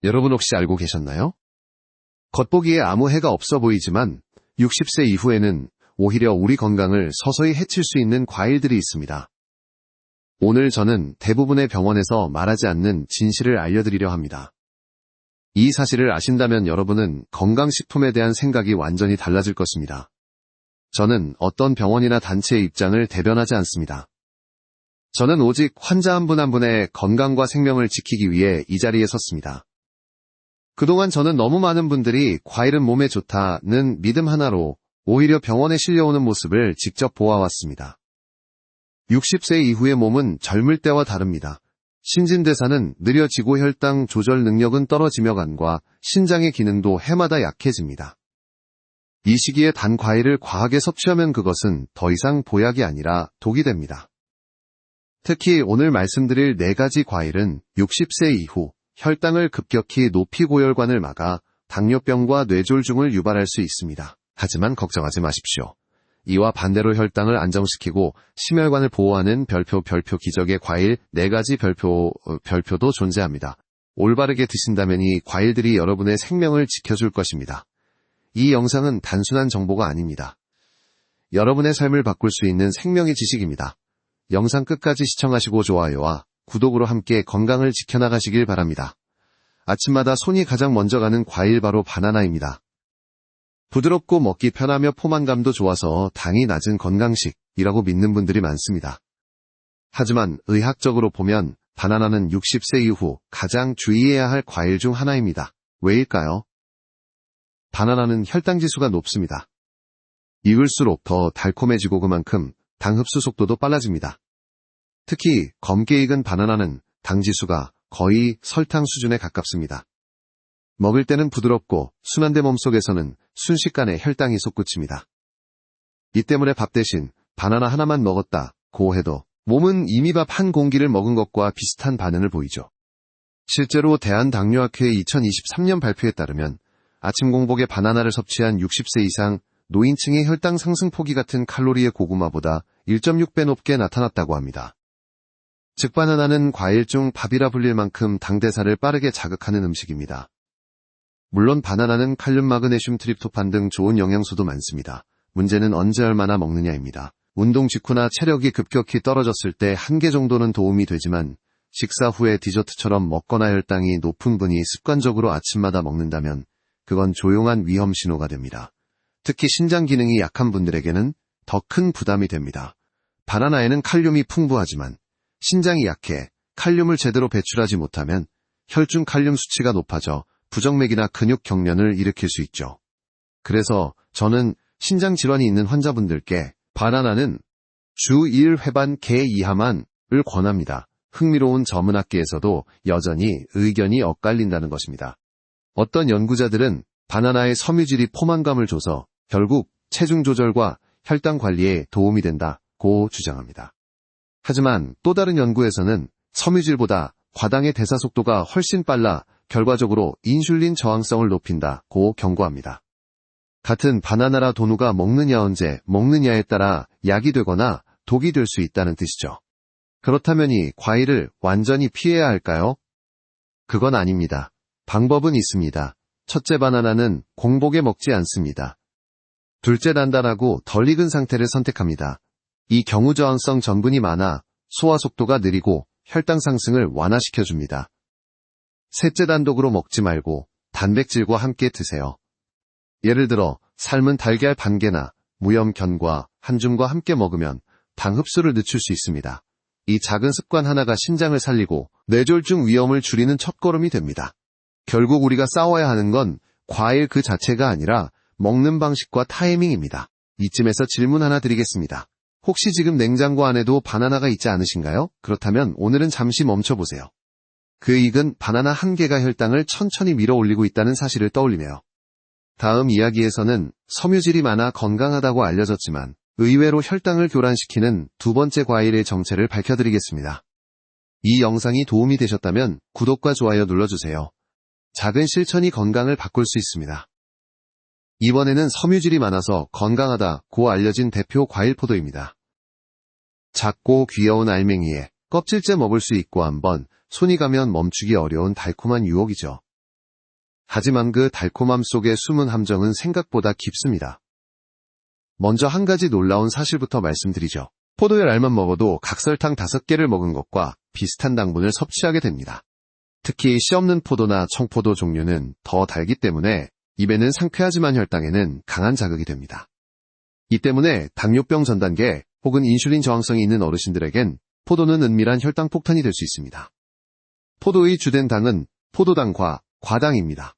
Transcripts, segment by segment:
여러분 혹시 알고 계셨나요? 겉보기에 아무 해가 없어 보이지만 60세 이후에는 오히려 우리 건강을 서서히 해칠 수 있는 과일들이 있습니다. 오늘 저는 대부분의 병원에서 말하지 않는 진실을 알려드리려 합니다. 이 사실을 아신다면 여러분은 건강식품에 대한 생각이 완전히 달라질 것입니다. 저는 어떤 병원이나 단체의 입장을 대변하지 않습니다. 저는 오직 환자 한 분 한 분의 건강과 생명을 지키기 위해 이 자리에 섰습니다. 그동안 저는 너무 많은 분들이 과일은 몸에 좋다는 믿음 하나로 오히려 병원에 실려오는 모습을 직접 보아왔습니다. 60세 이후의 몸은 젊을 때와 다릅니다. 신진대사는 느려지고 혈당 조절 능력은 떨어지며 간과 신장의 기능도 해마다 약해집니다. 이 시기에 단 과일을 과하게 섭취하면 그것은 더 이상 보약이 아니라 독이 됩니다. 특히 오늘 말씀드릴 4가지 과일은 60세 이후 혈당을 급격히 높이 고혈관을 막아 당뇨병과 뇌졸중을 유발할 수 있습니다. 하지만 걱정하지 마십시오. 이와 반대로 혈당을 안정시키고 심혈관을 보호하는 별표 기적의 과일 4가지 별표도 존재합니다. 올바르게 드신다면 이 과일들이 여러분의 생명을 지켜줄 것입니다. 이 영상은 단순한 정보가 아닙니다. 여러분의 삶을 바꿀 수 있는 생명의 지식입니다. 영상 끝까지 시청하시고 좋아요와 구독으로 함께 건강을 지켜나가시길 바랍니다. 아침마다 손이 가장 먼저 가는 과일 바로 바나나입니다. 부드럽고 먹기 편하며 포만감도 좋아서 당이 낮은 건강식이라고 믿는 분들이 많습니다. 하지만 의학적으로 보면 바나나는 60세 이후 가장 주의해야 할 과일 중 하나입니다. 왜일까요? 바나나는 혈당지수가 높습니다. 익을수록 더 달콤해지고 그만큼 당 흡수 속도도 빨라집니다. 특히 검게 익은 바나나는 당지수가 거의 설탕 수준에 가깝습니다. 먹을 때는 부드럽고 순한데 몸속에서는 순식간에 혈당이 솟구칩니다. 이 때문에 밥 대신 바나나 하나만 먹었다고 해도 몸은 이미 밥 한 공기를 먹은 것과 비슷한 반응을 보이죠. 실제로 대한당뇨학회의 2023년 발표에 따르면 아침 공복에 바나나를 섭취한 60세 이상 노인층의 혈당 상승 폭이 같은 칼로리의 고구마보다 1.6배 높게 나타났다고 합니다. 즉 바나나는 과일 중 밥이라 불릴 만큼 당대사를 빠르게 자극하는 음식입니다. 물론 바나나는 칼륨, 마그네슘, 트립토판 등 좋은 영양소도 많습니다. 문제는 언제 얼마나 먹느냐입니다. 운동 직후나 체력이 급격히 떨어졌을 때 한 개 정도는 도움이 되지만 식사 후에 디저트처럼 먹거나 혈당이 높은 분이 습관적으로 아침마다 먹는다면 그건 조용한 위험 신호가 됩니다. 특히 신장 기능이 약한 분들에게는 더 큰 부담이 됩니다. 바나나에는 칼륨이 풍부하지만 신장이 약해 칼륨을 제대로 배출하지 못하면 혈중 칼륨 수치가 높아져 부정맥이나 근육 경련을 일으킬 수 있죠. 그래서 저는 신장 질환이 있는 환자분들께 바나나는 주 1회반 개 이하만을 권합니다. 흥미로운 저문학계에서도 여전히 의견이 엇갈린다는 것입니다. 어떤 연구자들은 바나나의 섬유질이 포만감을 줘서 결국 체중 조절과 혈당 관리에 도움이 된다고 주장합니다. 하지만 또 다른 연구에서는 섬유질보다 과당의 대사 속도가 훨씬 빨라 결과적으로 인슐린 저항성을 높인다고 경고합니다. 같은 바나나라도 누가 먹느냐 언제 먹느냐에 따라 약이 되거나 독이 될 수 있다는 뜻이죠. 그렇다면 이 과일을 완전히 피해야 할까요? 그건 아닙니다. 방법은 있습니다. 첫째, 바나나는 공복에 먹지 않습니다. 둘째, 단단하고 덜 익은 상태를 선택합니다. 이 경우 저항성 전분이 많아 소화 속도가 느리고 혈당 상승을 완화시켜줍니다. 셋째, 단독으로 먹지 말고 단백질과 함께 드세요. 예를 들어 삶은 달걀 반 개나 무염 견과 한 줌과 함께 먹으면 당 흡수를 늦출 수 있습니다. 이 작은 습관 하나가 신장을 살리고 뇌졸중 위험을 줄이는 첫걸음이 됩니다. 결국 우리가 싸워야 하는 건 과일 그 자체가 아니라 먹는 방식과 타이밍입니다. 이쯤에서 질문 하나 드리겠습니다. 혹시 지금 냉장고 안에도 바나나가 있지 않으신가요? 그렇다면 오늘은 잠시 멈춰보세요. 그 익은 바나나 한 개가 혈당을 천천히 밀어 올리고 있다는 사실을 떠올리네요. 다음 이야기에서는 섬유질이 많아 건강하다고 알려졌지만 의외로 혈당을 교란시키는 두 번째 과일의 정체를 밝혀드리겠습니다. 이 영상이 도움이 되셨다면 구독과 좋아요 눌러주세요. 작은 실천이 건강을 바꿀 수 있습니다. 이번에는 섬유질이 많아서 건강하다고 알려진 대표 과일 포도입니다. 작고 귀여운 알맹이에 껍질째 먹을 수 있고 한번 손이 가면 멈추기 어려운 달콤한 유혹이죠. 하지만 그 달콤함 속에 숨은 함정은 생각보다 깊습니다. 먼저 한 가지 놀라운 사실부터 말씀드리죠. 포도열 알만 먹어도 각설탕 5개를 먹은 것과 비슷한 당분을 섭취하게 됩니다. 특히 씨 없는 포도나 청포도 종류는 더 달기 때문에 입에는 상쾌하지만 혈당에는 강한 자극이 됩니다. 이 때문에 당뇨병 전 단계 혹은 인슐린 저항성이 있는 어르신들에겐 포도는 은밀한 혈당 폭탄이 될 수 있습니다. 포도의 주된 당은 포도당과 과당입니다.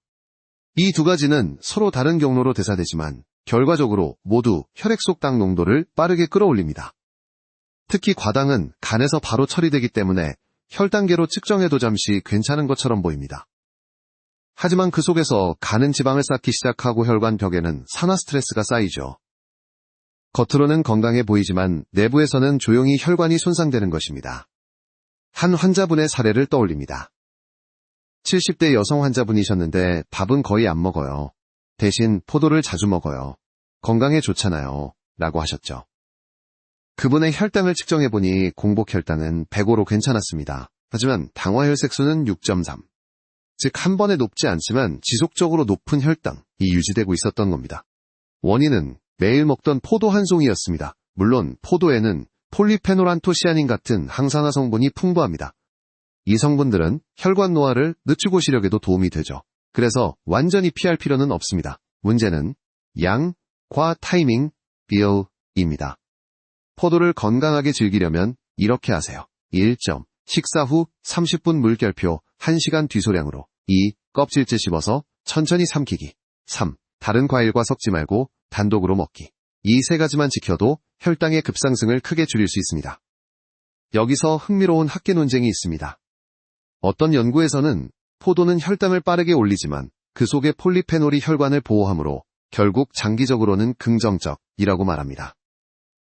이 두 가지는 서로 다른 경로로 대사되지만 결과적으로 모두 혈액 속 당 농도를 빠르게 끌어올립니다. 특히 과당은 간에서 바로 처리되기 때문에 혈당계로 측정해도 잠시 괜찮은 것처럼 보입니다. 하지만 그 속에서 간은 지방을 쌓기 시작하고 혈관 벽에는 산화 스트레스가 쌓이죠. 겉으로는 건강해 보이지만 내부에서는 조용히 혈관이 손상되는 것입니다. 한 환자분의 사례를 떠올립니다. 70대 여성 환자분이셨는데 밥은 거의 안 먹어요. 대신 포도를 자주 먹어요. 건강에 좋잖아요. 라고 하셨죠. 그분의 혈당을 측정해보니 공복 혈당은 105로 괜찮았습니다. 하지만 당화혈색소는 6.3. 즉 한 번에 높지 않지만 지속적으로 높은 혈당이 유지되고 있었던 겁니다. 원인은 매일 먹던 포도 한 송이였습니다. 물론 포도에는 폴리페놀안토시아닌 같은 항산화 성분이 풍부합니다. 이 성분들은 혈관 노화를 늦추고 시력에도 도움이 되죠. 그래서 완전히 피할 필요는 없습니다. 문제는 양, 과 타이밍, 비율입니다. 포도를 건강하게 즐기려면 이렇게 하세요. 1. 식사 후 30분 물결표 1시간 뒤소량으로. 2. 껍질째 씹어서 천천히 삼키기. 3. 다른 과일과 섞지 말고 단독으로 먹기. 이 세 가지만 지켜도 혈당의 급상승을 크게 줄일 수 있습니다. 여기서 흥미로운 학계 논쟁이 있습니다. 어떤 연구에서는 포도는 혈당을 빠르게 올리지만 그 속의 폴리페놀이 혈관을 보호하므로 결국 장기적으로는 긍정적이라고 말합니다.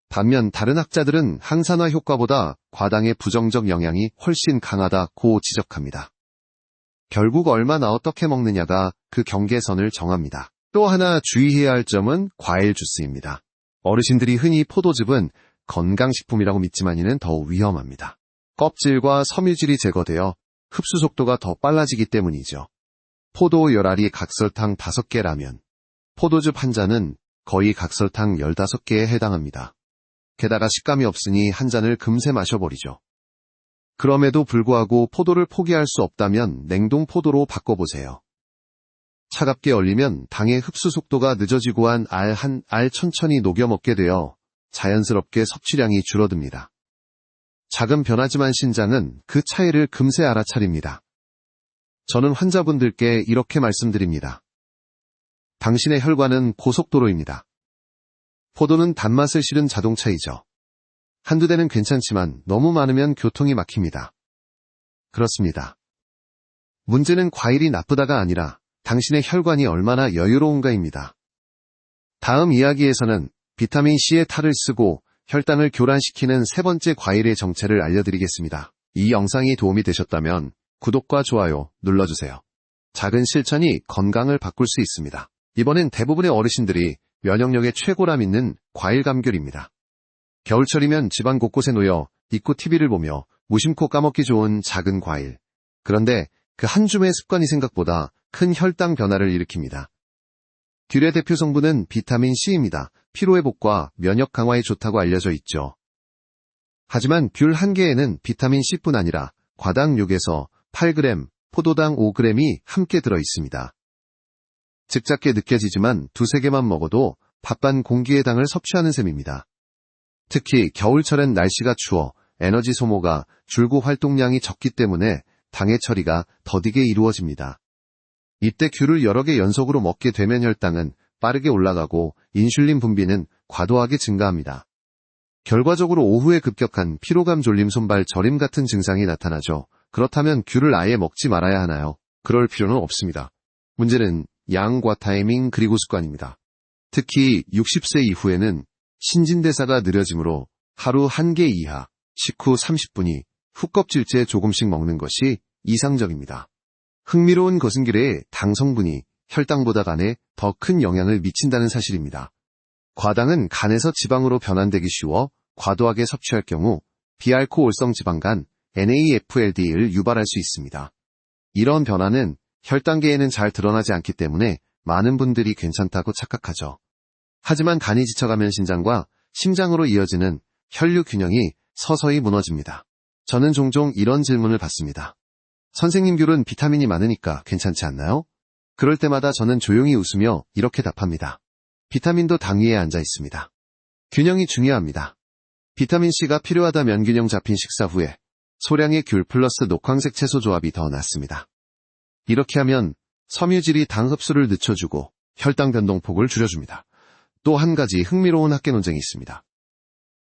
반면 다른 학자들은 항산화 효과보다 과당의 부정적 영향이 훨씬 강하다고 지적합니다. 결국 얼마나 어떻게 먹느냐가 그 경계선을 정합니다. 또 하나 주의해야 할 점은 과일 주스입니다. 어르신들이 흔히 포도즙은 건강식품이라고 믿지만 이는 더 위험합니다. 껍질과 섬유질이 제거되어 흡수 속도가 더 빨라지기 때문이죠. 포도 열알이 각설탕 5개라면 포도즙 한 잔은 거의 각설탕 15개에 해당합니다. 게다가 식감이 없으니 한 잔을 금세 마셔버리죠. 그럼에도 불구하고 포도를 포기할 수 없다면 냉동 포도로 바꿔보세요. 차갑게 얼리면 당의 흡수 속도가 늦어지고 한 알 천천히 녹여 먹게 되어 자연스럽게 섭취량이 줄어듭니다. 작은 변화지만 신장은 그 차이를 금세 알아차립니다. 저는 환자분들께 이렇게 말씀드립니다. 당신의 혈관은 고속도로입니다. 포도는 단맛을 실은 자동차이죠. 한두 대는 괜찮지만 너무 많으면 교통이 막힙니다. 그렇습니다. 문제는 과일이 나쁘다가 아니라 당신의 혈관이 얼마나 여유로운가입니다. 다음 이야기에서는 비타민C의 탈을 쓰고 혈당을 교란시키는 세 번째 과일의 정체를 알려드리겠습니다. 이 영상이 도움이 되셨다면 구독과 좋아요 눌러주세요. 작은 실천이 건강을 바꿀 수 있습니다. 이번엔 대부분의 어르신들이 면역력의 최고라 믿는 과일 감귤입니다. 겨울철이면 집안 곳곳에 놓여 잊고 TV를 보며 무심코 까먹기 좋은 작은 과일. 그런데 그 한 줌의 습관이 생각보다 큰 혈당 변화를 일으킵니다. 귤의 대표 성분은 비타민C입니다. 피로회복과 면역 강화에 좋다고 알려져 있죠. 하지만 귤 한 개에는 비타민C뿐 아니라 과당 6에서 8g, 포도당 5g이 함께 들어 있습니다. 즉작게 느껴지지만 두세 개만 먹어도 밥반 공기의 당을 섭취하는 셈입니다. 특히 겨울철엔 날씨가 추워 에너지 소모가 줄고 활동량이 적기 때문에 당의 처리가 더디게 이루어집니다. 이때 귤을 여러 개 연속으로 먹게 되면 혈당은 빠르게 올라가고 인슐린 분비는 과도하게 증가합니다. 결과적으로 오후에 급격한 피로감, 졸림, 손발 저림 같은 증상이 나타나죠. 그렇다면 귤을 아예 먹지 말아야 하나요? 그럴 필요는 없습니다. 문제는 양과 타이밍 그리고 습관입니다. 특히 60세 이후에는 신진대사가 느려지므로 하루 1개 이하, 식후 30분이 훅 껍질째 조금씩 먹는 것이 이상적입니다. 흥미로운 것은 귤의 당 성분이 혈당보다 간에 더 큰 영향을 미친다는 사실입니다. 과당은 간에서 지방으로 변환되기 쉬워 과도하게 섭취할 경우 비알코올성 지방간 NAFLD를 유발할 수 있습니다. 이런 변화는 혈당계에는 잘 드러나지 않기 때문에 많은 분들이 괜찮다고 착각하죠. 하지만 간이 지쳐가면 신장과 심장으로 이어지는 혈류 균형이 서서히 무너집니다. 저는 종종 이런 질문을 받습니다. 선생님, 귤은 비타민이 많으니까 괜찮지 않나요? 그럴 때마다 저는 조용히 웃으며 이렇게 답합니다. 비타민도 당 위에 앉아 있습니다. 균형이 중요합니다. 비타민C가 필요하다면 균형 잡힌 식사 후에 소량의 귤 플러스 녹황색 채소 조합이 더 낫습니다. 이렇게 하면 섬유질이 당 흡수를 늦춰주고 혈당 변동폭을 줄여줍니다. 또 한 가지 흥미로운 학계 논쟁이 있습니다.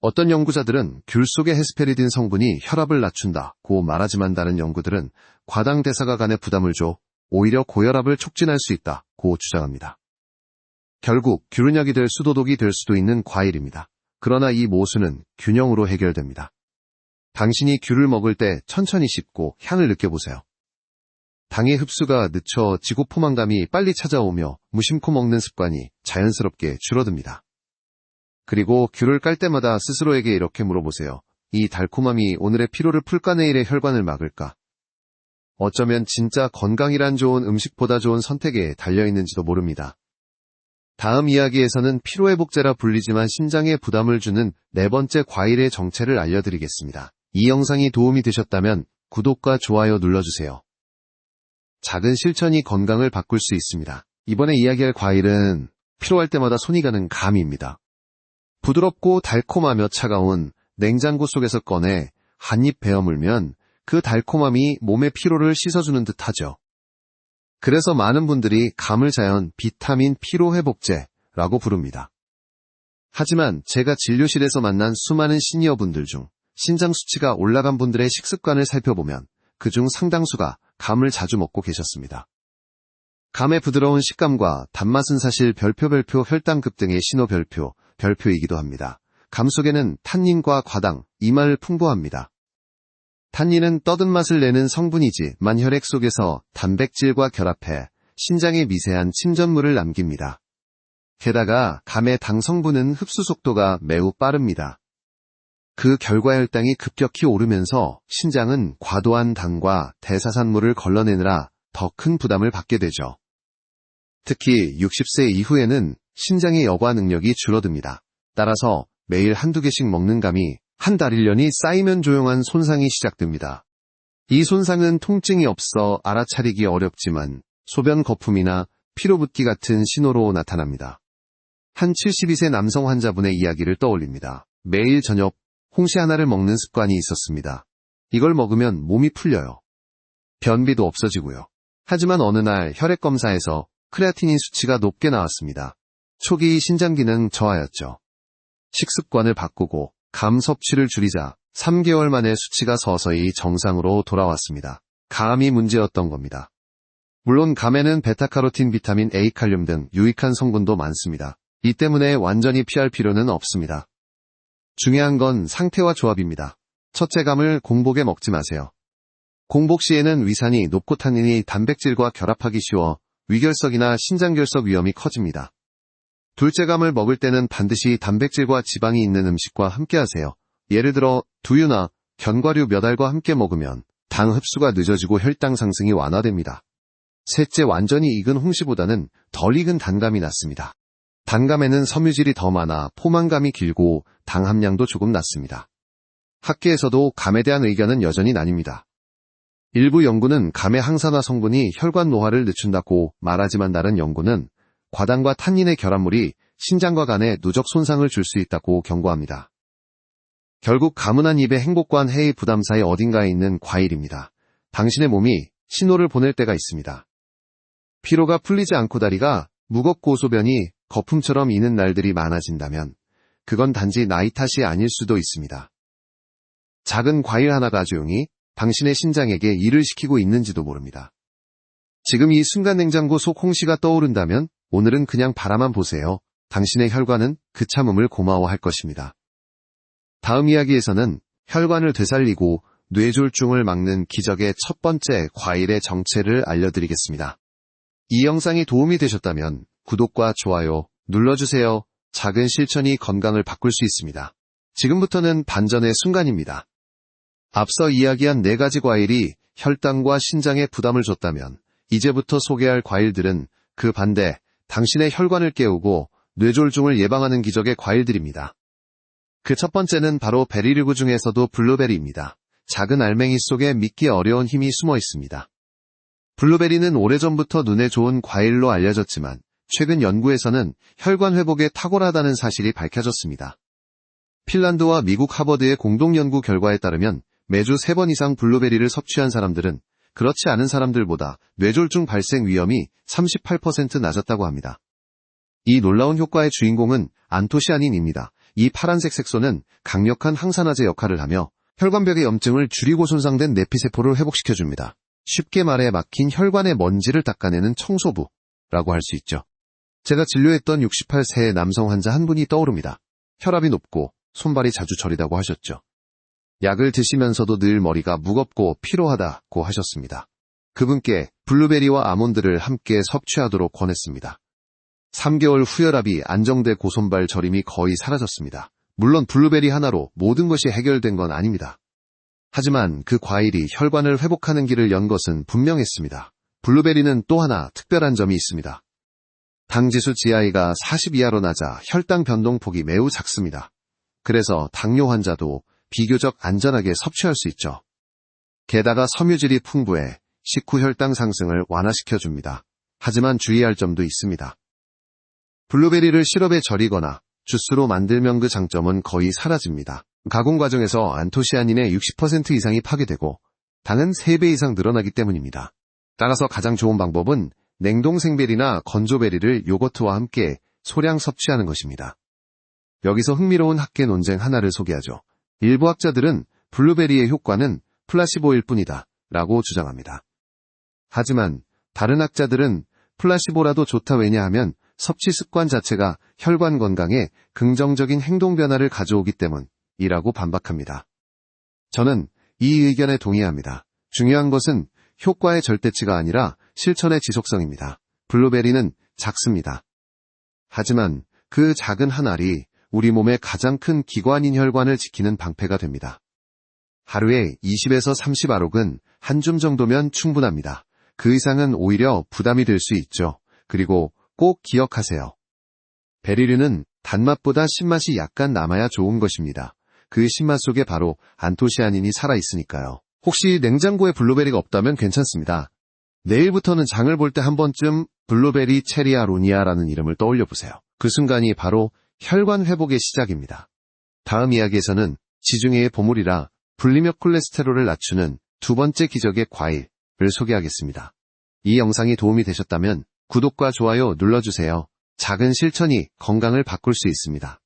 어떤 연구자들은 귤 속의 헤스페리딘 성분이 혈압을 낮춘다고 말하지만 다른 연구들은 과당 대사가 간에 부담을 줘 오히려 고혈압을 촉진할 수 있다고 주장합니다. 결국 귤은 약이 될 수도독이 될 수도 있는 과일입니다. 그러나 이 모순은 균형으로 해결됩니다. 당신이 귤을 먹을 때 천천히 씹고 향을 느껴보세요. 당의 흡수가 늦춰지고 포만감이 빨리 찾아오며 무심코 먹는 습관이 자연스럽게 줄어듭니다. 그리고 귤을 깔 때마다 스스로에게 이렇게 물어보세요. 이 달콤함이 오늘의 피로를 풀까, 내일의 혈관을 막을까? 어쩌면 진짜 건강이란 좋은 음식보다 좋은 선택에 달려있는지도 모릅니다. 다음 이야기에서는 피로회복제라 불리지만 신장에 부담을 주는 네 번째 과일의 정체를 알려드리겠습니다. 이 영상이 도움이 되셨다면 구독과 좋아요 눌러주세요. 작은 실천이 건강을 바꿀 수 있습니다. 이번에 이야기할 과일은 피로할 때마다 손이 가는 감입니다. 부드럽고 달콤하며 차가운 냉장고 속에서 꺼내 한 입 베어 물면 그 달콤함이 몸의 피로를 씻어주는 듯 하죠. 그래서 많은 분들이 감을 자연 비타민 피로회복제라고 부릅니다. 하지만 제가 진료실에서 만난 수많은 시니어분들 중 신장 수치가 올라간 분들의 식습관을 살펴보면 그중 상당수가 감을 자주 먹고 계셨습니다. 감의 부드러운 식감과 단맛은 사실 별표 혈당 급등의 신호 별표이기도 합니다. 감 속에는 탄닌과 과당, 이말 풍부합니다. 탄닌은 떠든 맛을 내는 성분이지만 혈액 속에서 단백질과 결합해 신장에 미세한 침전물을 남깁니다. 게다가 감의 당 성분은 흡수 속도가 매우 빠릅니다. 그 결과 혈당이 급격히 오르면서 신장은 과도한 당과 대사산물을 걸러내느라 더 큰 부담을 받게 되죠. 특히 60세 이후에는 신장의 여과 능력이 줄어듭니다. 따라서 매일 한두 개씩 먹는 감이 한 달 1년이 쌓이면 조용한 손상이 시작됩니다. 이 손상은 통증이 없어 알아차리기 어렵지만 소변 거품이나 피로붓기 같은 신호로 나타납니다. 한 72세 남성 환자분의 이야기를 떠올립니다. 매일 저녁 홍시 하나를 먹는 습관이 있었습니다. 이걸 먹으면 몸이 풀려요. 변비도 없어지고요. 하지만 어느 날 혈액 검사에서 크레아티닌 수치가 높게 나왔습니다. 초기 신장 기능 저하였죠. 식습관을 바꾸고 감 섭취를 줄이자 3개월 만에 수치가 서서히 정상으로 돌아왔습니다. 감이 문제였던 겁니다. 물론 감에는 베타카로틴, 비타민 A, 칼륨 등 유익한 성분도 많습니다. 이 때문에 완전히 피할 필요는 없습니다. 중요한 건 상태와 조합입니다. 첫째, 감을 공복에 먹지 마세요. 공복 시에는 위산이 높고 탄닌이 단백질과 결합하기 쉬워 위결석이나 신장결석 위험이 커집니다. 둘째, 감을 먹을 때는 반드시 단백질과 지방이 있는 음식과 함께 하세요. 예를 들어 두유나 견과류 몇 알과 함께 먹으면 당 흡수가 늦어지고 혈당 상승이 완화됩니다. 셋째, 완전히 익은 홍시보다는 덜 익은 단감이 낫습니다. 단감에는 섬유질이 더 많아 포만감이 길고 당 함량도 조금 낮습니다. 학계에서도 감에 대한 의견은 여전히 나뉩니다. 일부 연구는 감의 항산화 성분이 혈관 노화를 늦춘다고 말하지만 다른 연구는 과당과 탄닌의 결합물이 신장과 간에 누적 손상을 줄 수 있다고 경고합니다. 결국 감은 한 입의 행복과 한 해의 부담 사이 어딘가에 있는 과일입니다. 당신의 몸이 신호를 보낼 때가 있습니다. 피로가 풀리지 않고 다리가 무겁고 소변이 거품처럼 이는 날들이 많아진다면 그건 단지 나이 탓이 아닐 수도 있습니다. 작은 과일 하나가 조용히 당신의 신장에게 일을 시키고 있는지도 모릅니다. 지금 이 순간 냉장고 속 홍시가 떠오른다면 오늘은 그냥 바라만 보세요. 당신의 혈관은 그 참음을 고마워할 것입니다. 다음 이야기에서는 혈관을 되살리고 뇌졸중을 막는 기적의 첫 번째 과일의 정체를 알려드리겠습니다. 이 영상이 도움이 되셨다면 구독과 좋아요 눌러주세요. 작은 실천이 건강을 바꿀 수 있습니다. 지금부터는 반전의 순간입니다. 앞서 이야기한 4가지 과일이 혈당과 신장에 부담을 줬다면 이제부터 소개할 과일들은 그 반대, 당신의 혈관을 깨우고 뇌졸중을 예방하는 기적의 과일들입니다. 그 첫 번째는 바로 베리류구 중에서도 블루베리입니다. 작은 알맹이 속에 믿기 어려운 힘이 숨어 있습니다. 블루베리는 오래전부터 눈에 좋은 과일로 알려졌지만 최근 연구에서는 혈관 회복에 탁월하다는 사실이 밝혀졌습니다. 핀란드와 미국 하버드의 공동 연구 결과에 따르면 매주 3번 이상 블루베리를 섭취한 사람들은 그렇지 않은 사람들보다 뇌졸중 발생 위험이 38% 낮았다고 합니다. 이 놀라운 효과의 주인공은 안토시아닌입니다. 이 파란색 색소는 강력한 항산화제 역할을 하며 혈관벽의 염증을 줄이고 손상된 내피세포를 회복시켜줍니다. 쉽게 말해 막힌 혈관의 먼지를 닦아내는 청소부라고 할 수 있죠. 제가 진료했던 68세의 남성 환자 한 분이 떠오릅니다. 혈압이 높고 손발이 자주 저리다고 하셨죠. 약을 드시면서도 늘 머리가 무겁고 피로하다고 하셨습니다. 그분께 블루베리와 아몬드를 함께 섭취하도록 권했습니다. 3개월 후 혈압이 안정되고 손발 저림이 거의 사라졌습니다. 물론 블루베리 하나로 모든 것이 해결된 건 아닙니다. 하지만 그 과일이 혈관을 회복하는 길을 연 것은 분명했습니다. 블루베리는 또 하나 특별한 점이 있습니다. 당지수 GI가 40 이하로 낮아 혈당 변동폭이 매우 작습니다. 그래서 당뇨 환자도 비교적 안전하게 섭취할 수 있죠. 게다가 섬유질이 풍부해 식후 혈당 상승을 완화시켜줍니다. 하지만 주의할 점도 있습니다. 블루베리를 시럽에 절이거나 주스로 만들면 그 장점은 거의 사라집니다. 가공 과정에서 안토시아닌의 60% 이상이 파괴되고 당은 3배 이상 늘어나기 때문입니다. 따라서 가장 좋은 방법은 냉동 생베리나 건조베리를 요거트와 함께 소량 섭취하는 것입니다. 여기서 흥미로운 학계 논쟁 하나를 소개하죠. 일부 학자들은 블루베리의 효과는 플라시보일 뿐이다 라고 주장합니다. 하지만 다른 학자들은 플라시보라도 좋다. 왜냐하면 섭취 습관 자체가 혈관 건강에 긍정적인 행동 변화를 가져오기 때문이라고 반박합니다. 저는 이 의견에 동의합니다. 중요한 것은 효과의 절대치가 아니라 실천의 지속성입니다. 블루베리는 작습니다. 하지만 그 작은 한 알이 우리 몸의 가장 큰 기관인 혈관을 지키는 방패가 됩니다. 하루에 20에서 30알옥은 한 줌 정도면 충분합니다. 그 이상은 오히려 부담이 될 수 있죠. 그리고 꼭 기억하세요. 베리류는 단맛보다 신맛이 약간 남아야 좋은 것입니다. 그 신맛 속에 바로 안토시아닌이 살아있으니까요. 혹시 냉장고에 블루베리가 없다면 괜찮습니다. 내일부터는 장을 볼 때 한 번쯤 블루베리 체리아로니아라는 이름을 떠올려보세요. 그 순간이 바로 혈관 회복의 시작입니다. 다음 이야기에서는 지중해의 보물이라 분리력 콜레스테롤을 낮추는 두 번째 기적의 과일을 소개하겠습니다. 이 영상이 도움이 되셨다면 구독과 좋아요 눌러주세요. 작은 실천이 건강을 바꿀 수 있습니다.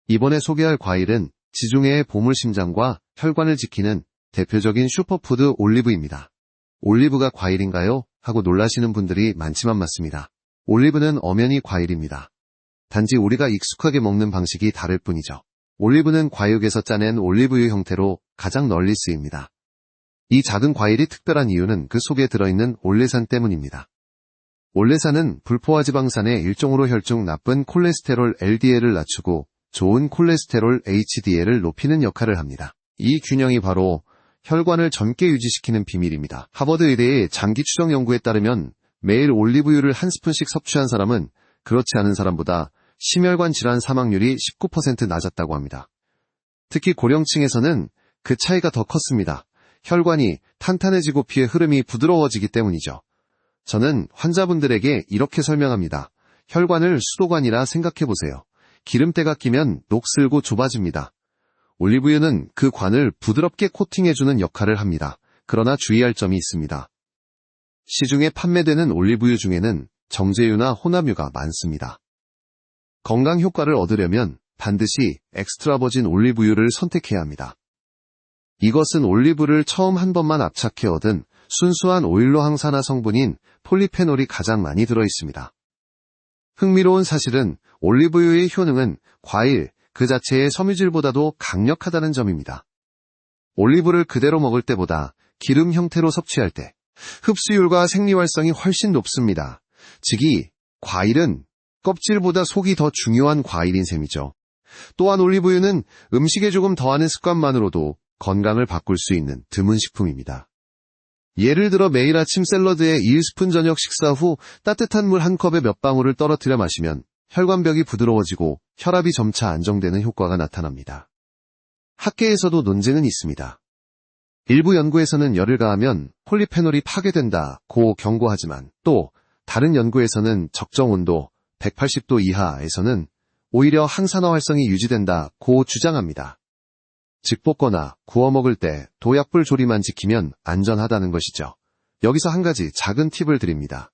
이번에 소개할 과일은 지중해의 보물심장과 혈관을 지키는 대표적인 슈퍼푸드 올리브입니다. 올리브가 과일인가요? 하고 놀라시는 분들이 많지만 맞습니다. 올리브는 엄연히 과일입니다. 단지 우리가 익숙하게 먹는 방식이 다를 뿐이죠. 올리브는 과육에서 짜낸 올리브유 형태로 가장 널리 쓰입니다. 이 작은 과일이 특별한 이유는 그 속에 들어있는 올레산 때문입니다. 올레산은 불포화 지방산의 일종으로 혈중 나쁜 콜레스테롤 LDL을 낮추고 좋은 콜레스테롤 HDL을 높이는 역할을 합니다. 이 균형이 바로 혈관을 젊게 유지시키는 비밀입니다. 하버드 의대의 장기 추적 연구에 따르면 매일 올리브유를 한 스푼씩 섭취한 사람은 그렇지 않은 사람보다 심혈관 질환 사망률이 19% 낮았다고 합니다. 특히 고령층에서는 그 차이가 더 컸습니다. 혈관이 탄탄해지고 피의 흐름이 부드러워지기 때문이죠. 저는 환자분들에게 이렇게 설명합니다. 혈관을 수도관이라 생각해보세요. 기름때가 끼면 녹슬고 좁아집니다. 올리브유는 그 관을 부드럽게 코팅해주는 역할을 합니다. 그러나 주의할 점이 있습니다. 시중에 판매되는 올리브유 중에는 정제유나 혼합유가 많습니다. 건강 효과를 얻으려면 반드시 엑스트라 버진 올리브유를 선택해야 합니다. 이것은 올리브를 처음 한 번만 압착해 얻은 순수한 오일로 항산화 성분인 폴리페놀이 가장 많이 들어있습니다. 흥미로운 사실은 올리브유의 효능은 과일 그 자체의 섬유질보다도 강력하다는 점입니다. 올리브를 그대로 먹을 때보다 기름 형태로 섭취할 때 흡수율과 생리활성이 훨씬 높습니다. 즉이 과일은 껍질보다 속이 더 중요한 과일인 셈이죠. 또한 올리브유는 음식에 조금 더하는 습관만으로도 건강을 바꿀 수 있는 드문 식품입니다. 예를 들어 매일 아침 샐러드에 1스푼, 저녁 식사 후 따뜻한 물 한 컵에 몇 방울을 떨어뜨려 마시면 혈관벽이 부드러워지고 혈압이 점차 안정되는 효과가 나타납니다. 학계에서도 논쟁은 있습니다. 일부 연구에서는 열을 가하면 폴리페놀이 파괴된다고 경고하지만 또 다른 연구에서는 적정 온도 180도 이하에서는 오히려 항산화 활성이 유지된다고 주장합니다. 즉 볶거나 구워 먹을 때 도약불 조리만 지키면 안전하다는 것이죠. 여기서 한 가지 작은 팁을 드립니다.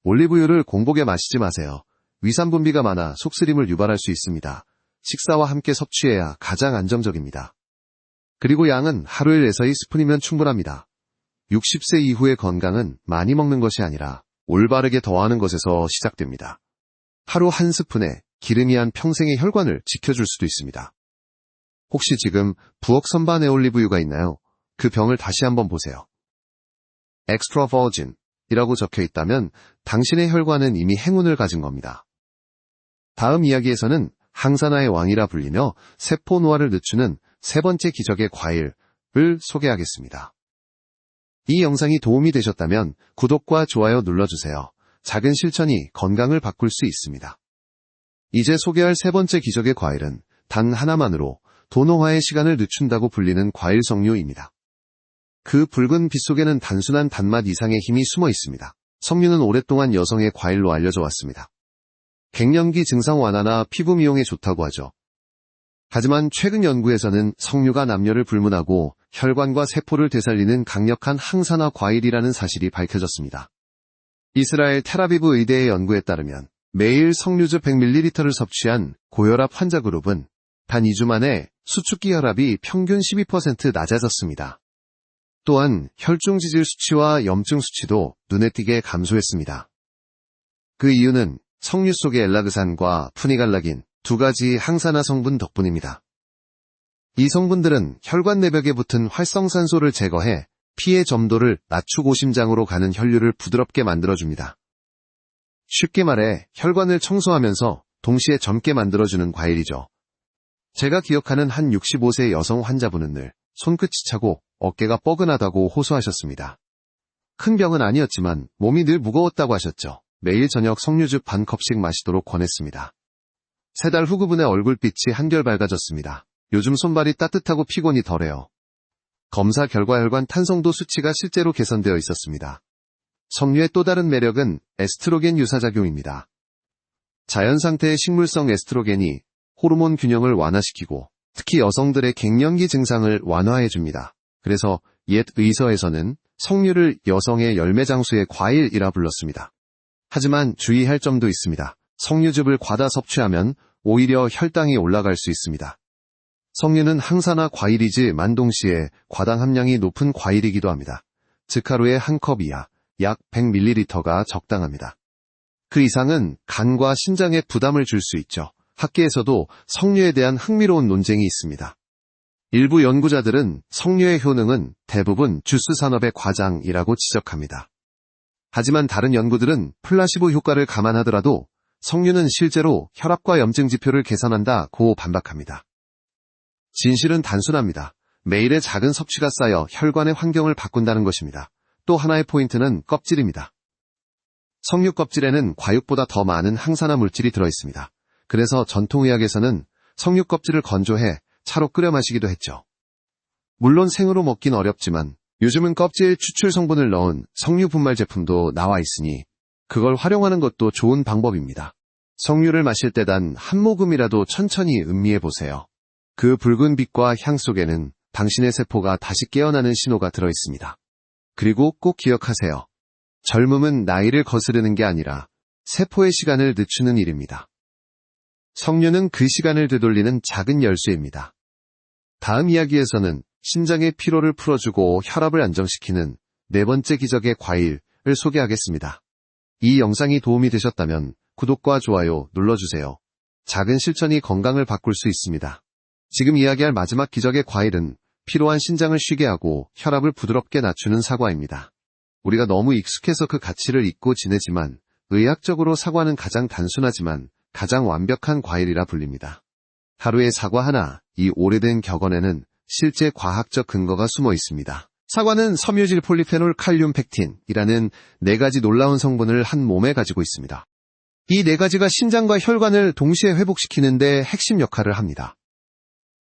올리브유를 공복에 마시지 마세요. 위산분비가 많아 속쓰림을 유발할 수 있습니다. 식사와 함께 섭취해야 가장 안정적입니다. 그리고 양은 하루에 4에서 2스푼이면 충분합니다. 60세 이후의 건강은 많이 먹는 것이 아니라 올바르게 더하는 것에서 시작됩니다. 하루 한 스푼에 기름이 한 평생의 혈관을 지켜줄 수도 있습니다. 혹시 지금 부엌 선반에 올리브유가 있나요? 그 병을 다시 한번 보세요. Extra Virgin 이라고 적혀 있다면 당신의 혈관은 이미 행운을 가진 겁니다. 다음 이야기에서는 항산화의 왕이라 불리며 세포 노화를 늦추는 세 번째 기적의 과일을 소개하겠습니다. 이 영상이 도움이 되셨다면 구독과 좋아요 눌러주세요. 작은 실천이 건강을 바꿀 수 있습니다. 이제 소개할 세 번째 기적의 과일은 단 하나만으로 도노화의 시간을 늦춘다고 불리는 과일 석류입니다. 그 붉은 빛 속에는 단순한 단맛 이상의 힘이 숨어 있습니다. 석류는 오랫동안 여성의 과일로 알려져 왔습니다. 갱년기 증상 완화나 피부 미용에 좋다고 하죠. 하지만 최근 연구에서는 석류가 남녀를 불문하고 혈관과 세포를 되살리는 강력한 항산화 과일이라는 사실이 밝혀졌습니다. 이스라엘 텔아비브 의대의 연구에 따르면 매일 석류즙 100ml를 섭취한 고혈압 환자 그룹은 단 2주 만에 수축기 혈압이 평균 12% 낮아졌습니다. 또한 혈중 지질 수치와 염증 수치도 눈에 띄게 감소했습니다. 그 이유는 석류 속의 엘라그산과 푸니갈라긴 두 가지 항산화 성분 덕분입니다. 이 성분들은 혈관 내벽에 붙은 활성산소를 제거해 피의 점도를 낮추고 심장으로 가는 혈류를 부드럽게 만들어줍니다. 쉽게 말해 혈관을 청소하면서 동시에 젊게 만들어주는 과일이죠. 제가 기억하는 한 65세 여성 환자분은 늘 손끝이 차고 어깨가 뻐근하다고 호소하셨습니다. 큰 병은 아니었지만 몸이 늘 무거웠다고 하셨죠. 매일 저녁 석류즙 반 컵씩 마시도록 권했습니다. 3달 후 그분의 얼굴빛이 한결 밝아졌습니다. 요즘 손발이 따뜻하고 피곤이 덜해요. 검사 결과 혈관 탄성도 수치가 실제로 개선되어 있었습니다. 석류의 또 다른 매력은 에스트로겐 유사작용입니다. 자연 상태의 식물성 에스트로겐이 호르몬 균형을 완화시키고 특히 여성들의 갱년기 증상을 완화해줍니다. 그래서 옛 의서에서는 석류를 여성의 열매 장수의 과일이라 불렀습니다. 하지만 주의할 점도 있습니다. 석류즙을 과다 섭취하면 오히려 혈당이 올라갈 수 있습니다. 석류는 항산화 과일이지만 동시에 과당 함량이 높은 과일이기도 합니다. 즉 하루에 한 컵 이하, 약 100ml가 적당합니다. 그 이상은 간과 신장에 부담을 줄 수 있죠. 학계에서도 석류에 대한 흥미로운 논쟁이 있습니다. 일부 연구자들은 석류의 효능은 대부분 주스 산업의 과장이라고 지적합니다. 하지만 다른 연구들은 플라시보 효과를 감안하더라도 석류는 실제로 혈압과 염증 지표를 개선한다고 반박합니다. 진실은 단순합니다. 매일의 작은 섭취가 쌓여 혈관의 환경을 바꾼다는 것입니다. 또 하나의 포인트는 껍질입니다. 석류 껍질에는 과육보다 더 많은 항산화 물질이 들어있습니다. 그래서 전통의학에서는 석류 껍질을 건조해 차로 끓여 마시기도 했죠. 물론 생으로 먹긴 어렵지만 요즘은 껍질 추출 성분을 넣은 석류 분말 제품도 나와 있으니 그걸 활용하는 것도 좋은 방법입니다. 석류를 마실 때 단 한 모금이라도 천천히 음미해 보세요. 그 붉은 빛과 향 속에는 당신의 세포가 다시 깨어나는 신호가 들어있습니다. 그리고 꼭 기억하세요. 젊음은 나이를 거스르는 게 아니라 세포의 시간을 늦추는 일입니다. 석류는 그 시간을 되돌리는 작은 열쇠입니다. 다음 이야기에서는 심장의 피로를 풀어주고 혈압을 안정시키는 네 번째 기적의 과일을 소개하겠습니다. 이 영상이 도움이 되셨다면 구독과 좋아요 눌러주세요. 작은 실천이 건강을 바꿀 수 있습니다. 지금 이야기할 마지막 기적의 과일은 피로한 신장을 쉬게 하고 혈압을 부드럽게 낮추는 사과입니다. 우리가 너무 익숙해서 그 가치를 잊고 지내지만 의학적으로 사과는 가장 단순하지만 가장 완벽한 과일이라 불립니다. 하루에 사과 하나, 이 오래된 격언에는 실제 과학적 근거가 숨어 있습니다. 사과는 섬유질 폴리페놀 칼륨 펙틴이라는 4가지 놀라운 성분을 한 몸에 가지고 있습니다. 이 4가지가 신장과 혈관을 동시에 회복시키는 데 핵심 역할을 합니다.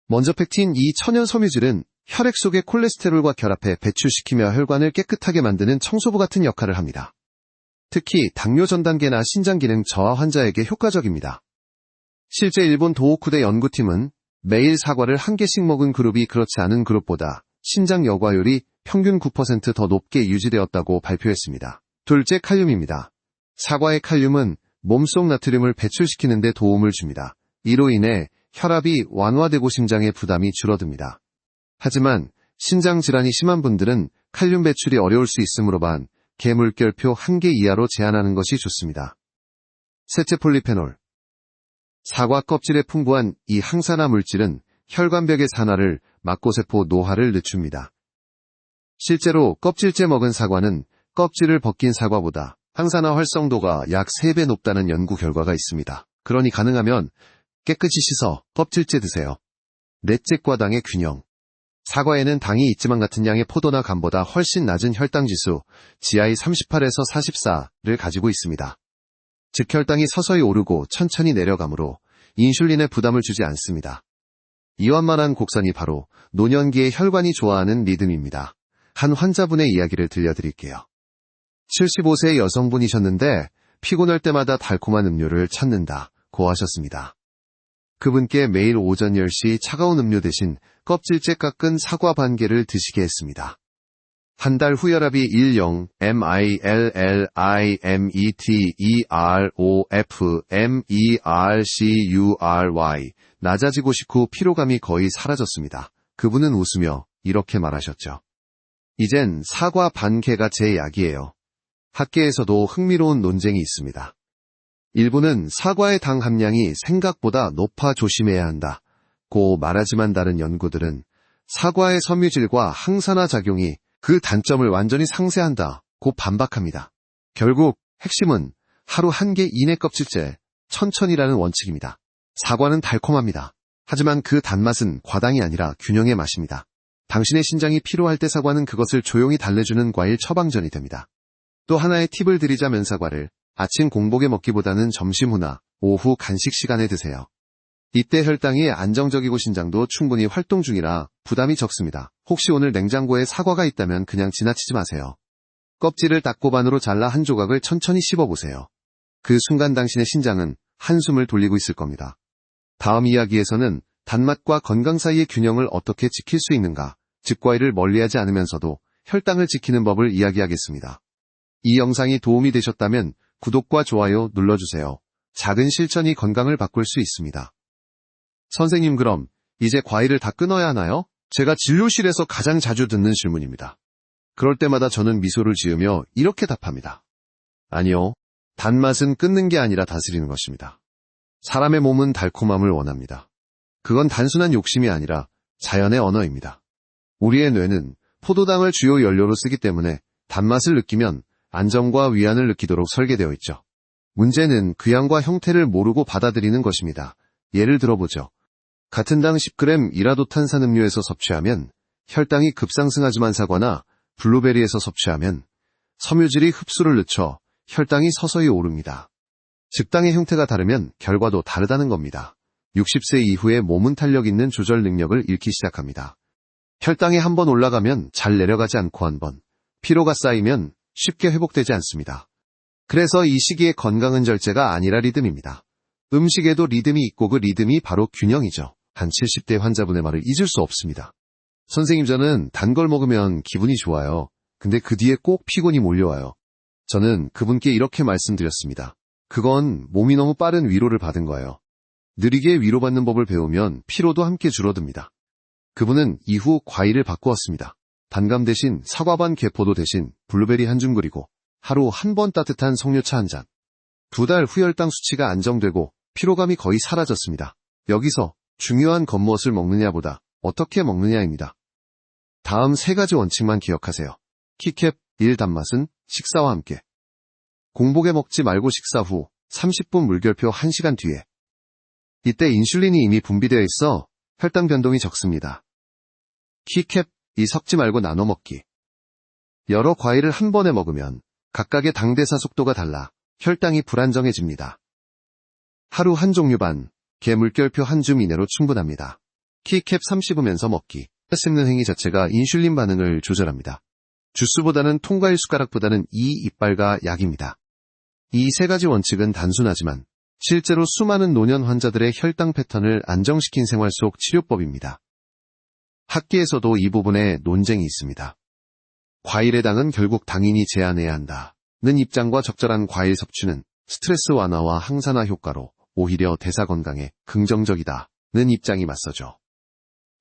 먼저 펙틴, 이 천연 섬유질은 혈액 속의 콜레스테롤과 결합해 배출시키며 혈관을 깨끗하게 만드는 청소부 같은 역할을 합니다. 특히 당뇨 전 단계나 신장 기능 저하 환자에게 효과적입니다. 실제 일본 도호쿠대 연구팀은 매일 사과를 1개씩 먹은 그룹이 그렇지 않은 그룹보다 신장 여과율이 평균 9% 더 높게 유지되었다고 발표했습니다. 둘째, 칼륨입니다. 사과의 칼륨은 몸속 나트륨을 배출시키는 데 도움을 줍니다. 이로 인해 혈압이 완화되고 심장의 부담이 줄어듭니다. 하지만 신장 질환이 심한 분들은 칼륨 배출이 어려울 수 있으므로 반, 개물결표 1개 이하로 제한하는 것이 좋습니다. 셋째, 폴리페놀. 사과 껍질에 풍부한 이 항산화 물질은 혈관벽의 산화를 막고 세포 노화를 늦춥니다. 실제로 껍질째 먹은 사과는 껍질을 벗긴 사과보다 항산화 활성도가 약 3배 높다는 연구 결과가 있습니다. 그러니 가능하면 깨끗이 씻어 껍질째 드세요. 넷째, 과당의 균형. 사과에는 당이 있지만 같은 양의 포도나 감보다 훨씬 낮은 혈당 지수 GI 38에서 44를 가지고 있습니다. 즉 혈당이 서서히 오르고 천천히 내려가므로 인슐린에 부담을 주지 않습니다. 이완만한 곡선이 바로 노년기의 혈관이 좋아하는 리듬입니다. 한 환자분의 이야기를 들려드릴게요. 75세의 여성분이셨는데 피곤할 때마다 달콤한 음료를 찾는다고 하셨습니다. 그분께 매일 오전 10시 차가운 음료 대신 껍질째 깎은 사과 반 개를 드시게 했습니다. 한 달 후 혈압이 10, millilitmerof.meRcury 낮아지고 식후 피로감이 거의 사라졌습니다. 그분은 웃으며 이렇게 말하셨죠. 이젠 사과 반 개가 제 약이에요. 학계에서도 흥미로운 논쟁이 있습니다. 일부는 사과의 당 함량이 생각보다 높아 조심해야 한다고 말하지만 다른 연구들은 사과의 섬유질과 항산화 작용이 그 단점을 완전히 상쇄한다고 반박합니다. 결국 핵심은 하루 1개 이내 껍질째 천천히라는 원칙입니다. 사과는 달콤합니다. 하지만 그 단맛은 과당이 아니라 균형의 맛입니다. 당신의 신장이 피로할 때 사과는 그것을 조용히 달래주는 과일 처방전이 됩니다. 또 하나의 팁을 드리자면 사과를 아침 공복에 먹기보다는 점심 후나 오후 간식 시간에 드세요. 이때 혈당이 안정적이고 신장도 충분히 활동 중이라 부담이 적습니다. 혹시 오늘 냉장고에 사과가 있다면 그냥 지나치지 마세요. 껍질을 닫고 반으로 잘라 한 조각을 천천히 씹어보세요. 그 순간 당신의 신장은 한숨을 돌리고 있을 겁니다. 다음 이야기에서는 단맛과 건강 사이의 균형을 어떻게 지킬 수 있는가, 즉 과일을 멀리하지 않으면서도 혈당을 지키는 법을 이야기하겠습니다. 이 영상이 도움이 되셨다면 구독과 좋아요 눌러주세요. 작은 실천이 건강을 바꿀 수 있습니다. 선생님, 그럼 이제 과일을 다 끊어야 하나요? 제가 진료실에서 가장 자주 듣는 질문입니다. 그럴 때마다 저는 미소를 지으며 이렇게 답합니다. 아니요. 단맛은 끊는 게 아니라 다스리는 것입니다. 사람의 몸은 달콤함을 원합니다. 그건 단순한 욕심이 아니라 자연의 언어입니다. 우리의 뇌는 포도당을 주요 연료로 쓰기 때문에 단맛을 느끼면 안정과 위안을 느끼도록 설계되어 있죠. 문제는 그 양과 형태를 모르고 받아들이는 것입니다. 예를 들어보죠. 같은 당 10g 이라도탄산 음료에서 섭취하면 혈당이 급상승하지만 사과나 블루베리에서 섭취하면 섬유질이 흡수를 늦춰 혈당이 서서히 오릅니다. 즉 당의 형태가 다르면 결과도 다르다는 겁니다. 60세 이후에 몸은 탄력 있는 조절 능력을 잃기 시작합니다. 혈당이 한번 올라가면 잘 내려가지 않고 한번, 피로가 쌓이면 쉽게 회복되지 않습니다. 그래서 이 시기의 건강은 절제가 아니라 리듬입니다. 음식에도 리듬이 있고 그 리듬이 바로 균형이죠. 한 70대 환자분의 말을 잊을 수 없습니다. 선생님, 저는 단 걸 먹으면 기분이 좋아요. 근데 그 뒤에 꼭 피곤이 몰려와요. 저는 그분께 이렇게 말씀드렸습니다. 그건 몸이 너무 빠른 위로를 받은 거예요. 느리게 위로받는 법을 배우면 피로도 함께 줄어듭니다. 그분은 이후 과일을 바꾸었습니다. 단감 대신 사과 반 개포도 대신 블루베리 한 줌 그리고 하루 한 번 따뜻한 석류차 한 잔. 2달 후 혈당 수치가 안정되고 피로감이 거의 사라졌습니다. 여기서 중요한 건 무엇을 먹느냐보다 어떻게 먹느냐입니다. 다음 3가지 원칙만 기억하세요. 키캡 1. 단맛은 식사와 함께. 공복에 먹지 말고 식사 후 30분 물결표 1시간 뒤에. 이때 인슐린이 이미 분비되어 있어 혈당 변동이 적습니다. 키캡 2. 섞지 말고 나눠 먹기. 여러 과일을 한 번에 먹으면 각각의 당대사 속도가 달라 혈당이 불안정해집니다. 하루 한 종류 반, 개 물결표 한 줌 이내로 충분합니다. 키캡 3 씹으면서 먹기. 씹는 행위 자체가 인슐린 반응을 조절합니다. 주스보다는 통과일 숟가락보다는 이 이빨과 약입니다. 이 세 가지 원칙은 단순하지만 실제로 수많은 노년 환자들의 혈당 패턴을 안정시킨 생활 속 치료법입니다. 학계에서도 이 부분에 논쟁이 있습니다. 과일의 당은 결국 당인이 제한해야 한다는 입장과 적절한 과일 섭취는 스트레스 완화와 항산화 효과로 오히려 대사 건강에 긍정적이다는 입장이 맞서죠.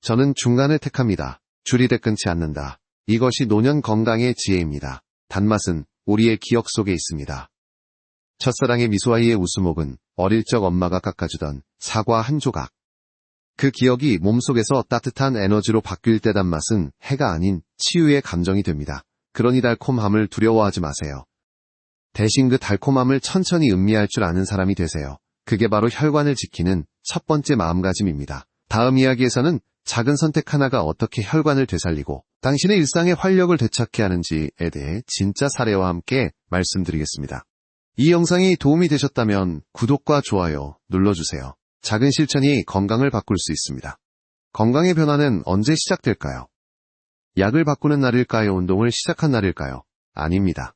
저는 중간을 택합니다. 줄이되 끊지 않는다. 이것이 노년 건강의 지혜입니다. 단맛은 우리의 기억 속에 있습니다. 첫사랑의 미소아이의 웃음옥은 어릴 적 엄마가 깎아주던 사과 한 조각. 그 기억이 몸속에서 따뜻한 에너지로 바뀔 때 단맛은 해가 아닌 치유의 감정이 됩니다. 그러니 달콤함을 두려워하지 마세요. 대신 그 달콤함을 천천히 음미할 줄 아는 사람이 되세요. 그게 바로 혈관을 지키는 첫 번째 마음가짐입니다. 다음 이야기에서는 작은 선택 하나가 어떻게 혈관을 되살리고 당신의 일상의 활력을 되찾게 하는지에 대해 진짜 사례와 함께 말씀드리겠습니다. 이 영상이 도움이 되셨다면 구독과 좋아요 눌러주세요. 작은 실천이 건강을 바꿀 수 있습니다. 건강의 변화는 언제 시작될까요? 약을 바꾸는 날일까요? 운동을 시작한 날일까요? 아닙니다.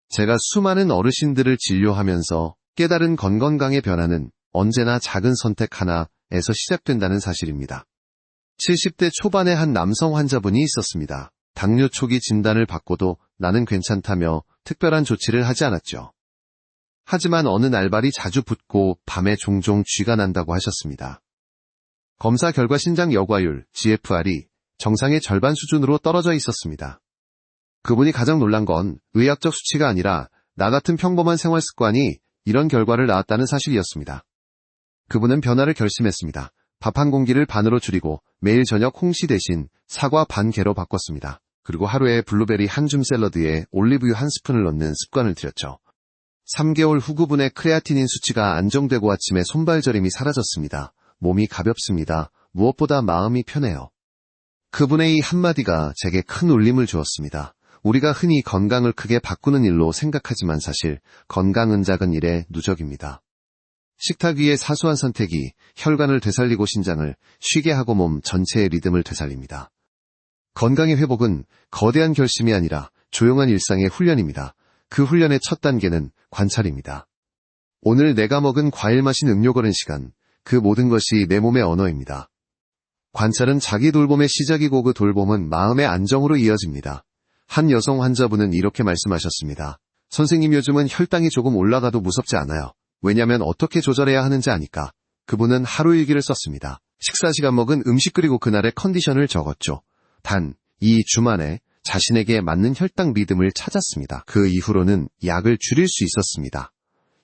제가 수많은 어르신들을 진료하면서 깨달은 건강의 변화는 언제나 작은 선택 하나에서 시작된다는 사실입니다. 70대 초반의 한 남성 환자분이 있었습니다. 당뇨 초기 진단을 받고도 나는 괜찮다며 특별한 조치를 하지 않았죠. 하지만 어느 날발이 자주 붓고 밤에 종종 쥐가 난다고 하셨습니다. 검사 결과 신장 여과율, GFR이 정상의 절반 수준으로 떨어져 있었습니다. 그분이 가장 놀란 건 의학적 수치가 아니라 나 같은 평범한 생활 습관이 이런 결과를 낳았다는 사실이었습니다. 그분은 변화를 결심했습니다. 밥 한 공기를 반으로 줄이고 매일 저녁 홍시 대신 사과 반 개로 바꿨습니다. 그리고 하루에 블루베리 한 줌 샐러드에 올리브유 한 스푼을 넣는 습관을 들였죠. 3개월 후 그분의 크레아티닌 수치가 안정되고 아침에 손발 저림이 사라졌습니다. 몸이 가볍습니다. 무엇보다 마음이 편해요. 그분의 이 한마디가 제게 큰 울림을 주었습니다. 우리가 흔히 건강을 크게 바꾸는 일로 생각하지만 사실 건강은 작은 일의 누적입니다. 식탁 위의 사소한 선택이 혈관을 되살리고 신장을 쉬게 하고 몸 전체의 리듬을 되살립니다. 건강의 회복은 거대한 결심이 아니라 조용한 일상의 훈련입니다. 그 훈련의 첫 단계는 관찰입니다. 오늘 내가 먹은 과일 마신 음료 고른 시간, 그 모든 것이 내 몸의 언어입니다. 관찰은 자기 돌봄의 시작이고 그 돌봄은 마음의 안정으로 이어집니다. 한 여성 환자분은 이렇게 말씀하셨습니다. 선생님, 요즘은 혈당이 조금 올라가도 무섭지 않아요. 왜냐면 어떻게 조절해야 하는지 아니까. 그분은 하루 일기를 썼습니다. 식사 시간 먹은 음식 그리고 그날의 컨디션을 적었죠. 단, 이 주만에 자신에게 맞는 혈당 리듬을 찾았습니다. 그 이후로는 약을 줄일 수 있었습니다.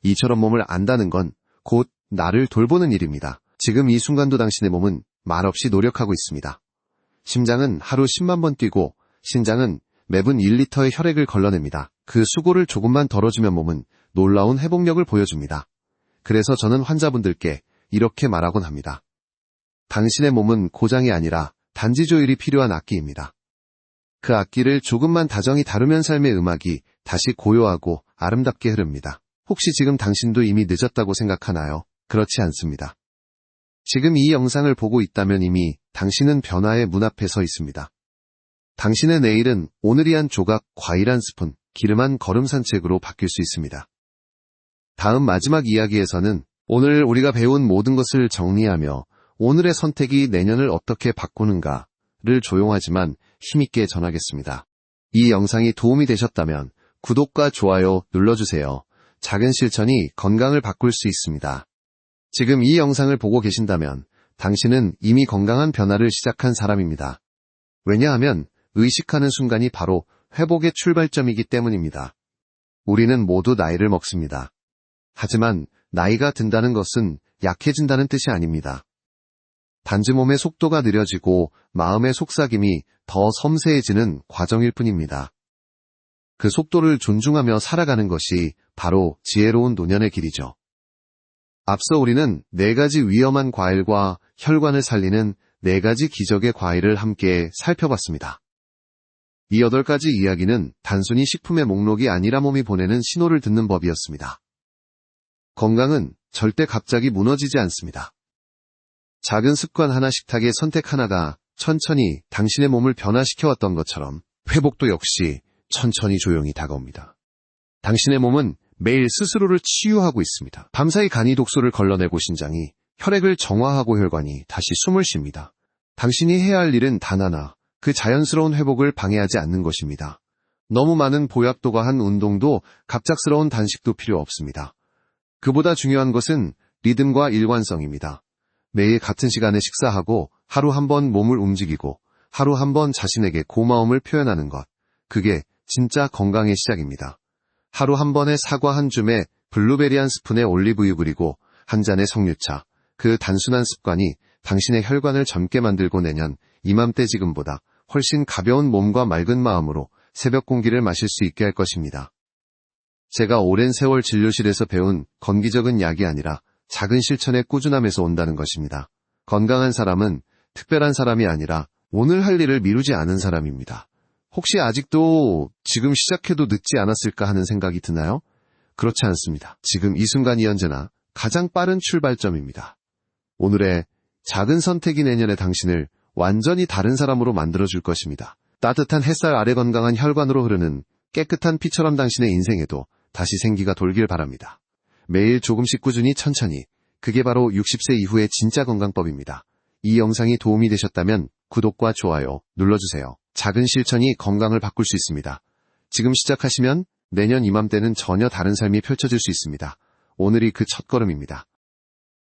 이처럼 몸을 안다는 건 곧 나를 돌보는 일입니다. 지금 이 순간도 당신의 몸은 말없이 노력하고 있습니다. 심장은 하루 10만 번 뛰고 신장은 매분 1리터의 혈액을 걸러냅니다. 그 수고를 조금만 덜어주면 몸은 놀라운 회복력을 보여줍니다. 그래서 저는 환자분들께 이렇게 말하곤 합니다. 당신의 몸은 고장이 아니라 단지 조율이 필요한 악기입니다. 그 악기를 조금만 다정히 다루면 삶의 음악이 다시 고요하고 아름답게 흐릅니다. 혹시 지금 당신도 이미 늦었다고 생각하나요? 그렇지 않습니다. 지금 이 영상을 보고 있다면 이미 당신은 변화의 문 앞에 서 있습니다. 당신의 내일은 오늘이 한 조각, 과일 한 스푼, 기름 한 걸음 산책으로 바뀔 수 있습니다. 다음 마지막 이야기에서는 오늘 우리가 배운 모든 것을 정리하며 오늘의 선택이 내년을 어떻게 바꾸는가를 조용하지만 힘있게 전하겠습니다. 이 영상이 도움이 되셨다면 구독과 좋아요 눌러주세요. 작은 실천이 건강을 바꿀 수 있습니다. 지금 이 영상을 보고 계신다면 당신은 이미 건강한 변화를 시작한 사람입니다. 왜냐하면 의식하는 순간이 바로 회복의 출발점이기 때문입니다. 우리는 모두 나이를 먹습니다. 하지만 나이가 든다는 것은 약해진다는 뜻이 아닙니다. 단지 몸의 속도가 느려지고 마음의 속삭임이 더 섬세해지는 과정일 뿐입니다. 그 속도를 존중하며 살아가는 것이 바로 지혜로운 노년의 길이죠. 앞서 우리는 4가지 위험한 과일과 혈관을 살리는 4가지 기적의 과일을 함께 살펴봤습니다. 이 8가지 이야기는 단순히 식품의 목록이 아니라 몸이 보내는 신호를 듣는 법이었습니다. 건강은 절대 갑자기 무너지지 않습니다. 작은 습관 하나, 식탁의 선택 하나가 천천히 당신의 몸을 변화시켜왔던 것처럼 회복도 역시 천천히 조용히 다가옵니다. 당신의 몸은 매일 스스로를 치유하고 있습니다. 밤사이 간이 독소를 걸러내고 신장이, 혈액을 정화하고 혈관이 다시 숨을 쉽니다. 당신이 해야 할 일은 단 하나, 그 자연스러운 회복을 방해하지 않는 것입니다. 너무 많은 보약도가 한 운동도 갑작스러운 단식도 필요 없습니다. 그보다 중요한 것은 리듬과 일관성입니다. 매일 같은 시간에 식사하고 하루 한 번 몸을 움직이고 하루 한 번 자신에게 고마움을 표현하는 것. 그게 진짜 건강의 시작입니다. 하루 한 번의 사과 한 줌에 블루베리 한 스푼에 올리브유 그리고 한 잔의 석류차. 그 단순한 습관이 당신의 혈관을 젊게 만들고 내년 이맘때 지금보다 훨씬 가벼운 몸과 맑은 마음으로 새벽 공기를 마실 수 있게 할 것입니다. 제가 오랜 세월 진료실에서 배운 건기적인 약이 아니라 작은 실천의 꾸준함에서 온다는 것입니다. 건강한 사람은 특별한 사람이 아니라 오늘 할 일을 미루지 않은 사람입니다. 혹시 아직도 지금 시작해도 늦지 않았을까 하는 생각이 드나요? 그렇지 않습니다. 지금 이 순간이 언제나 가장 빠른 출발점입니다. 오늘의 작은 선택이 내년의 당신을 완전히 다른 사람으로 만들어줄 것입니다. 따뜻한 햇살 아래 건강한 혈관으로 흐르는 깨끗한 피처럼 당신의 인생에도 다시 생기가 돌길 바랍니다. 매일 조금씩 꾸준히 천천히, 그게 바로 60세 이후의 진짜 건강법입니다. 이 영상이 도움이 되셨다면 구독과 좋아요 눌러주세요. 작은 실천이 건강을 바꿀 수 있습니다. 지금 시작하시면 내년 이맘때는 전혀 다른 삶이 펼쳐질 수 있습니다. 오늘이 그 첫걸음입니다.